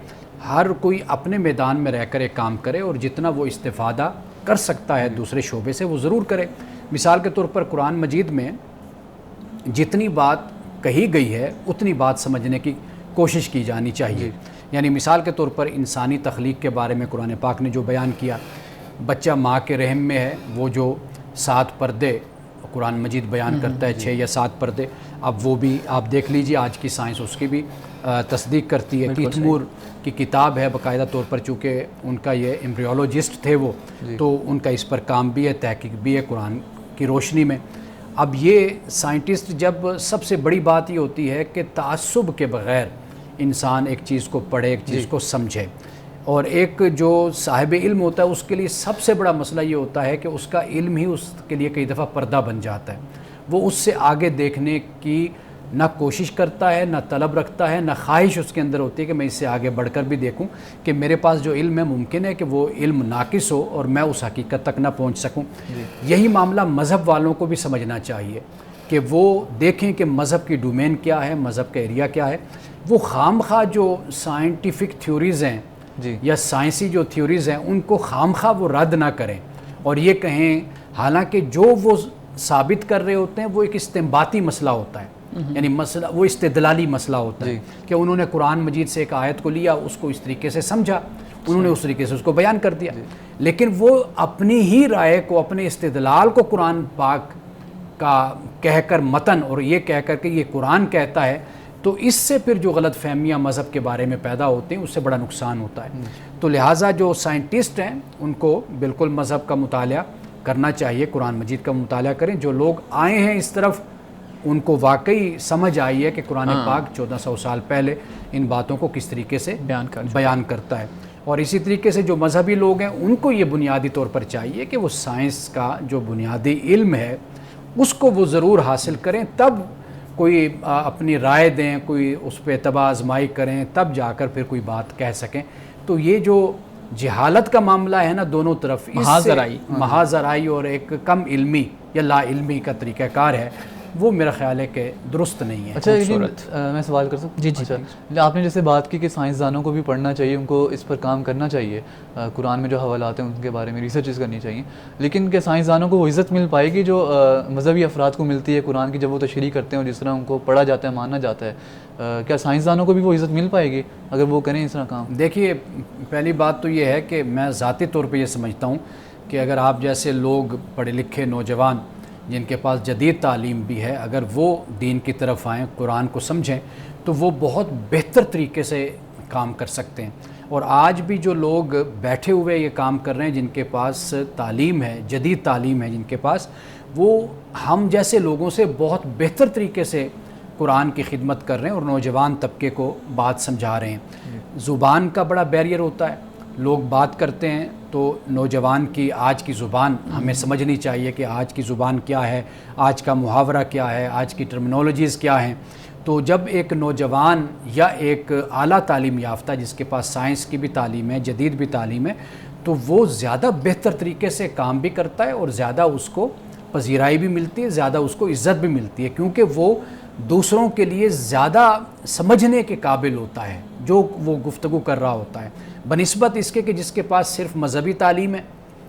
ہر کوئی اپنے میدان میں رہ کر ایک کام کرے اور جتنا وہ استفادہ کر سکتا ہے دوسرے شعبے سے وہ ضرور کرے. مثال کے طور پر قرآن مجید میں جتنی بات کہی گئی ہے اتنی بات سمجھنے کی کوشش کی جانی چاہیے. یعنی مثال کے طور پر انسانی تخلیق کے بارے میں قرآن پاک نے جو بیان کیا، بچہ ماں کے رحم میں ہے، وہ جو 7 پردے قرآن مجید بیان کرتا ہے، 6 یا 7 پردے. اب وہ بھی آپ دیکھ لیجئے آج کی سائنس اس کی بھی تصدیق کرتی ہے. کیتھ مور کی کتاب ہے باقاعدہ طور پر، چونکہ ان کا یہ ایمبریولوجسٹ تھے وہ، تو ان کا اس پر کام بھی ہے، تحقیق بھی ہے قرآن کی روشنی میں. اب یہ سائنٹسٹ جب سب سے بڑی بات یہ ہوتی ہے کہ تعصب کے بغیر انسان ایک چیز کو پڑھے، ایک چیز کو سمجھے. اور ایک جو صاحب علم ہوتا ہے اس کے لیے سب سے بڑا مسئلہ یہ ہوتا ہے کہ اس کا علم ہی اس کے لیے کئی دفعہ پردہ بن جاتا ہے. وہ اس سے آگے دیکھنے کی نہ کوشش کرتا ہے، نہ طلب رکھتا ہے، نہ خواہش اس کے اندر ہوتی ہے کہ میں اس سے آگے بڑھ کر بھی دیکھوں کہ میرے پاس جو علم ہے ممکن ہے کہ وہ علم ناقص ہو اور میں اس حقیقت تک نہ پہنچ سکوں. یہی معاملہ مذہب والوں کو بھی سمجھنا چاہیے کہ وہ دیکھیں کہ مذہب کی ڈومین کیا ہے، مذہب کا ایریا کیا ہے. وہ خام خواہ جو سائنٹیفک تھیوریز ہیں یا سائنسی جو تھیوریز ہیں ان کو خام خواہ وہ رد نہ کریں اور یہ کہیں، حالانکہ جو وہ ثابت کر رہے ہوتے ہیں وہ ایک استنباطی مسئلہ ہوتا ہے. یعنی مسئلہ وہ استدلالی مسئلہ ہوتا ہے کہ انہوں نے قرآن مجید سے ایک آیت کو لیا، اس کو اس طریقے سے سمجھا، انہوں نے اس طریقے سے اس کو بیان کر دیا. لیکن وہ اپنی ہی رائے کو، اپنے استدلال کو قرآن پاک کا کہہ کر متن اور یہ کہہ کر کہ یہ قرآن کہتا ہے، تو اس سے پھر جو غلط فہمیاں مذہب کے بارے میں پیدا ہوتے ہیں اس سے بڑا نقصان ہوتا ہے. تو لہٰذا جو سائنٹسٹ ہیں ان کو بالکل مذہب کا مطالعہ کرنا چاہیے، قرآن مجید کا مطالعہ کریں. جو لوگ آئے ہیں اس طرف ان کو واقعی سمجھ آئی ہے کہ قرآن پاک 1400 سال پہلے ان باتوں کو کس طریقے سے بیان کرتا ہے. اور اسی طریقے سے جو مذہبی لوگ ہیں ان کو یہ بنیادی طور پر چاہیے کہ وہ سائنس کا جو بنیادی علم ہے اس کو وہ ضرور حاصل کریں، تب کوئی اپنی رائے دیں، کوئی اس پہ تبع آزمائی کریں، تب جا کر پھر کوئی بات کہہ سکیں. تو یہ جو جہالت کا معاملہ ہے نا دونوں طرف، محاذ رائی اور ایک کم علمی یا لا علمی کا طریقہ کار ہے وہ میرا خیال ہے کہ درست نہیں ہے۔ اچھا لیکن میں سوال کر سکتا ہوں؟ جی جی اچھا آپ نے جیسے بات کی کہ سائنسدانوں کو بھی پڑھنا چاہیے، ان کو اس پر کام کرنا چاہیے، قرآن میں جو حوالات ہیں ان کے بارے میں ریسرچز کرنی چاہیے، لیکن کیا سائنسدانوں کو وہ عزت مل پائے گی جو مذہبی افراد کو ملتی ہے قرآن کی جب وہ تشریح کرتے ہیں اور جس طرح ان کو پڑھا جاتا ہے، مانا جاتا ہے؟ کیا سائنسدانوں کو بھی وہ عزت مل پائے گی اگر وہ کریں اس طرح کام؟ دیکھیے پہلی بات تو یہ ہے کہ میں ذاتی طور پہ یہ سمجھتا ہوں کہ اگر آپ جیسے لوگ پڑھے لکھے نوجوان جن کے پاس جدید تعلیم بھی ہے، اگر وہ دین کی طرف آئیں، قرآن کو سمجھیں، تو وہ بہت بہتر طریقے سے کام کر سکتے ہیں۔ اور آج بھی جو لوگ بیٹھے ہوئے یہ کام کر رہے ہیں، جن کے پاس تعلیم ہے، جدید تعلیم ہے جن کے پاس، وہ ہم جیسے لوگوں سے بہت بہتر طریقے سے قرآن کی خدمت کر رہے ہیں اور نوجوان طبقے کو بات سمجھا رہے ہیں۔ زبان کا بڑا بیریئر ہوتا ہے، لوگ بات کرتے ہیں تو نوجوان کی آج کی زبان ہمیں سمجھنی چاہیے کہ آج کی زبان کیا ہے، آج کا محاورہ کیا ہے، آج کی ٹرمینالوجیز کیا ہیں۔ تو جب ایک نوجوان یا ایک اعلیٰ تعلیم یافتہ جس کے پاس سائنس کی بھی تعلیم ہے، جدید بھی تعلیم ہے، تو وہ زیادہ بہتر طریقے سے کام بھی کرتا ہے اور زیادہ اس کو پذیرائی بھی ملتی ہے، زیادہ اس کو عزت بھی ملتی ہے، کیونکہ وہ دوسروں کے لیے زیادہ سمجھنے کے قابل ہوتا ہے جو وہ گفتگو کر رہا ہوتا ہے، بنسبت اس کے کہ جس کے پاس صرف مذہبی تعلیم ہے،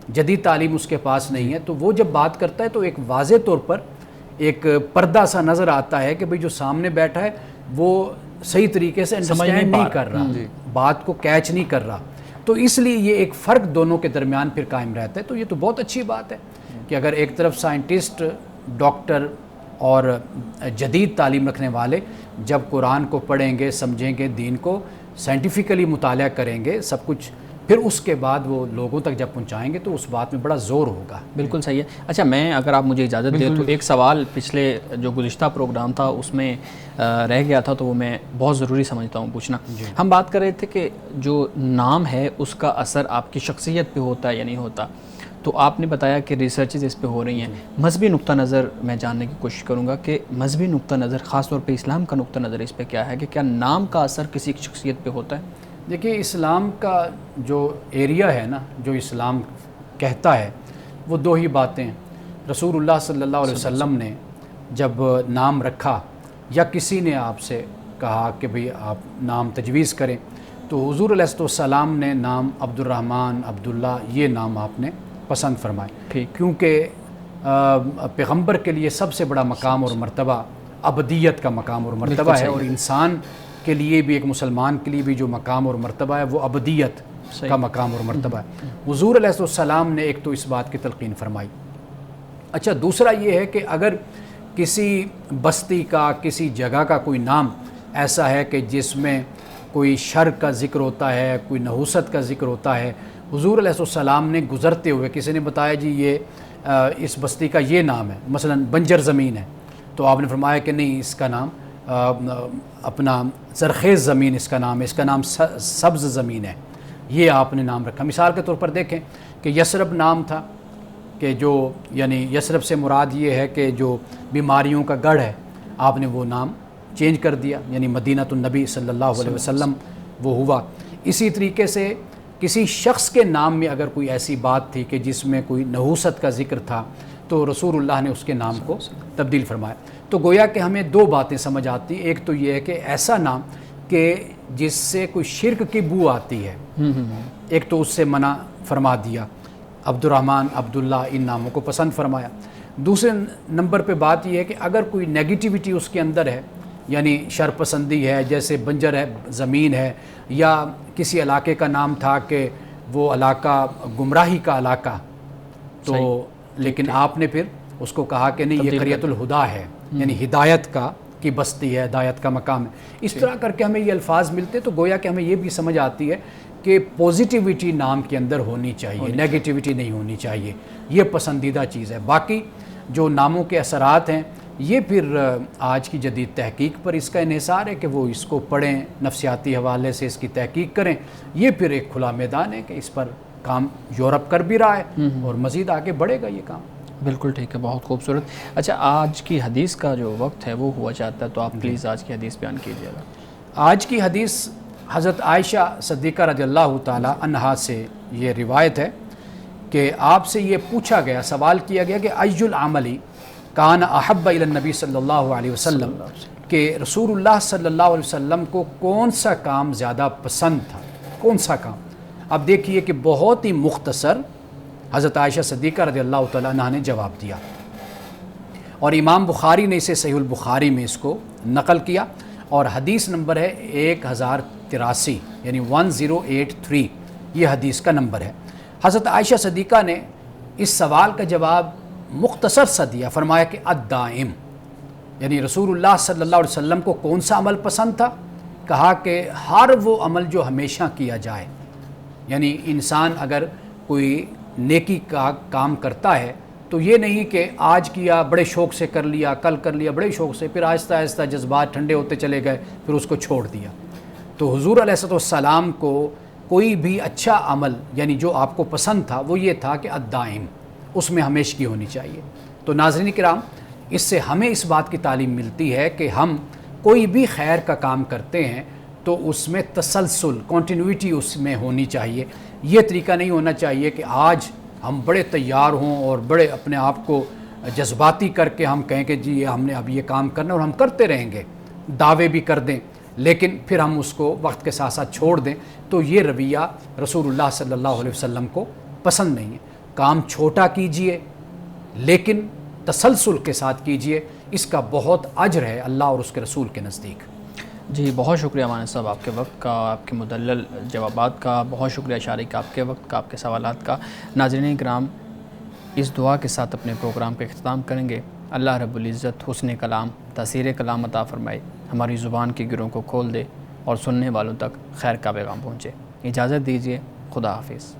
جدید تعلیم اس کے پاس نہیں ہے۔ تو وہ جب بات کرتا ہے تو ایک واضح طور پر ایک پردہ سا نظر آتا ہے کہ بھئی جو سامنے بیٹھا ہے وہ صحیح طریقے سے انڈرسٹینڈ نہیں کر رہا، بات کو کیچ نہیں کر رہا، تو اس لیے یہ ایک فرق دونوں کے درمیان پھر قائم رہتا ہے۔ تو یہ تو بہت اچھی بات ہے کہ اگر ایک طرف سائنٹسٹ، ڈاکٹر اور جدید تعلیم رکھنے والے جب قرآن کو پڑھیں گے، سمجھیں گے، دین کو سائنٹیفیکلی مطالعہ کریں گے، سب کچھ، پھر اس کے بعد وہ لوگوں تک جب پہنچائیں گے تو اس بات میں بڑا زور ہوگا۔ بالکل صحیح ہے۔ اچھا میں اگر آپ مجھے اجازت دیں تو ایک سوال پچھلے جو گزشتہ پروگرام تھا اس میں رہ گیا تھا، تو وہ میں بہت ضروری سمجھتا ہوں پوچھنا۔ ہم بات کر رہے تھے کہ جو نام ہے اس کا اثر آپ کی شخصیت پہ ہوتا ہے یا نہیں ہوتا، تو آپ نے بتایا کہ ریسرچز اس پہ ہو رہی ہیں۔ مذہبی نقطہ نظر میں جاننے کی کوشش کروں گا کہ مذہبی نقطہ نظر، خاص طور پہ اسلام کا نقطہ نظر اس پہ کیا ہے کہ کیا نام کا اثر کسی کی شخصیت پہ ہوتا ہے؟ دیکھیے اسلام کا جو ایریا ہے نا، جو اسلام کہتا ہے وہ دو ہی باتیں ہیں۔ رسول اللہ صلی اللہ علیہ وسلم نے جب نام رکھا یا کسی نے آپ سے کہا کہ بھئی آپ نام تجویز کریں، تو حضور علیہ السلام نے نام عبد الرحمن، عبداللہ، یہ نام آپ نے پسند فرمائے، کیونکہ پیغمبر کے لیے سب سے بڑا مقام اور مرتبہ ابدیت کا مقام اور مرتبہ ہے، اور انسان کے لیے بھی، ایک مسلمان کے لیے بھی جو مقام اور مرتبہ ہے وہ ابدیت کا مقام اور مرتبہ ہے۔ حضور علیہ السلام نے ایک تو اس بات کی تلقین فرمائی۔ اچھا دوسرا یہ ہے کہ اگر کسی بستی کا، کسی جگہ کا کوئی نام ایسا ہے کہ جس میں کوئی شر کا ذکر ہوتا ہے، کوئی نحوست کا ذکر ہوتا ہے، حضور علیہ السلام نے گزرتے ہوئے کسی نے بتایا جی یہ اس بستی کا یہ نام ہے، مثلا بنجر زمین ہے، تو آپ نے فرمایا کہ نہیں، اس کا نام اپنا زرخیز زمین اس کا نام ہے، اس کا نام سبز زمین ہے، یہ آپ نے نام رکھا۔ مثال کے طور پر دیکھیں کہ یثرب نام تھا، کہ جو یعنی یثرب سے مراد یہ ہے کہ جو بیماریوں کا گڑھ ہے، آپ نے وہ نام چینج کر دیا، یعنی مدینہ النبی صلی اللہ علیہ وسلم وہ ہوا۔ اسی طریقے سے کسی شخص کے نام میں اگر کوئی ایسی بات تھی کہ جس میں کوئی نحوست کا ذکر تھا، تو رسول اللہ نے اس کے نام کو تبدیل فرمایا۔ تو گویا کہ ہمیں دو باتیں سمجھ آتی ہیں، ایک تو یہ ہے کہ ایسا نام کہ جس سے کوئی شرک کی بو آتی ہے، ایک تو اس سے منع فرما دیا، عبد الرحمن، عبداللہ، ان ناموں کو پسند فرمایا۔ دوسرے نمبر پہ بات یہ ہے کہ اگر کوئی نیگیٹیوٹی اس کے اندر ہے، یعنی شر پسندی ہے، جیسے بنجر ہے زمین ہے، یا کسی علاقے کا نام تھا کہ وہ علاقہ گمراہی کا علاقہ، تو لیکن آپ نے پھر اس کو کہا کہ نہیں، یہ قریۃ الہدا ہے، یعنی ہدایت کی بستی ہے، ہدایت کا مقام ہے۔ اس طرح کر کے ہمیں یہ الفاظ ملتے، تو گویا کہ ہمیں یہ بھی سمجھ آتی ہے کہ پوزیٹیوٹی نام کے اندر ہونی چاہیے، نیگیٹیوٹی نہیں ہونی چاہیے، یہ پسندیدہ چیز ہے۔ باقی جو ناموں کے اثرات ہیں، یہ پھر آج کی جدید تحقیق پر اس کا انحصار ہے کہ وہ اس کو پڑھیں، نفسیاتی حوالے سے اس کی تحقیق کریں۔ یہ پھر ایک کھلا میدان ہے کہ اس پر کام یورپ کر بھی رہا ہے اور مزید آگے بڑھے گا یہ کام۔ بالکل ٹھیک ہے، بہت خوبصورت۔ اچھا آج کی حدیث کا جو وقت ہے وہ ہوا چاہتا ہے، تو آپ پلیز آج کی حدیث بیان کیجیے گا۔ آج کی حدیث حضرت عائشہ صدیقہ رضی اللہ تعالی عنہا سے یہ روایت ہے کہ آپ سے یہ پوچھا گیا، سوال کیا گیا کہ ای العملی کان احب الی النبی صلی اللہ علیہ وسلم کہ رسول اللہ صلی اللہ علیہ وسلم کو کون سا کام زیادہ پسند تھا، کون سا کام؟ اب دیکھیے کہ بہت ہی مختصر حضرت عائشہ صدیقہ رضی اللہ تعالیٰ عنہ نے جواب دیا، اور امام بخاری نے اسے صحیح البخاری میں اس کو نقل کیا، اور حدیث نمبر ہے 1083 یعنی 1083، یہ حدیث کا نمبر ہے۔ حضرت عائشہ صدیقہ نے اس سوال کا جواب مختصر سا دیا، فرمایا کہ الدائم، یعنی رسول اللہ صلی اللہ علیہ وسلم کو کون سا عمل پسند تھا؟ کہا کہ ہر وہ عمل جو ہمیشہ کیا جائے، یعنی انسان اگر کوئی نیکی کا کام کرتا ہے تو یہ نہیں کہ آج کیا بڑے شوق سے کر لیا، کل کر لیا بڑے شوق سے، پھر آہستہ آہستہ جذبات ٹھنڈے ہوتے چلے گئے، پھر اس کو چھوڑ دیا۔ تو حضور علیہ السلام کو کوئی بھی اچھا عمل یعنی جو آپ کو پسند تھا وہ یہ تھا کہ الدائم، اس میں ہمیشگی ہونی چاہیے۔ تو ناظرین کرام، اس سے ہمیں اس بات کی تعلیم ملتی ہے کہ ہم کوئی بھی خیر کا کام کرتے ہیں تو اس میں تسلسل، کنٹینیوٹی اس میں ہونی چاہیے۔ یہ طریقہ نہیں ہونا چاہیے کہ آج ہم بڑے تیار ہوں اور بڑے اپنے آپ کو جذباتی کر کے ہم کہیں کہ جی ہم نے اب یہ کام کرنا، اور ہم کرتے رہیں گے، دعوے بھی کر دیں لیکن پھر ہم اس کو وقت کے ساتھ ساتھ چھوڑ دیں، تو یہ رویہ رسول اللہ صلی اللہ علیہ وسلم کو پسند نہیں ہے۔ کام چھوٹا کیجئے لیکن تسلسل کے ساتھ کیجئے، اس کا بہت اجر ہے اللہ اور اس کے رسول کے نزدیک۔ جی بہت شکریہ مانند صاحب آپ کے وقت کا، آپ کے مدلل جوابات کا، بہت شکریہ شارک آپ کے وقت کا، آپ کے سوالات کا۔ ناظرین کرام، اس دعا کے ساتھ اپنے پروگرام کا اختتام کریں گے۔ اللہ رب العزت حسن کلام، تاثیر کلام عطا فرمائے، ہماری زبان کے گروں کو کھول دے اور سننے والوں تک خیر کا پیغام پہنچے۔ اجازت دیجیے، خدا حافظ۔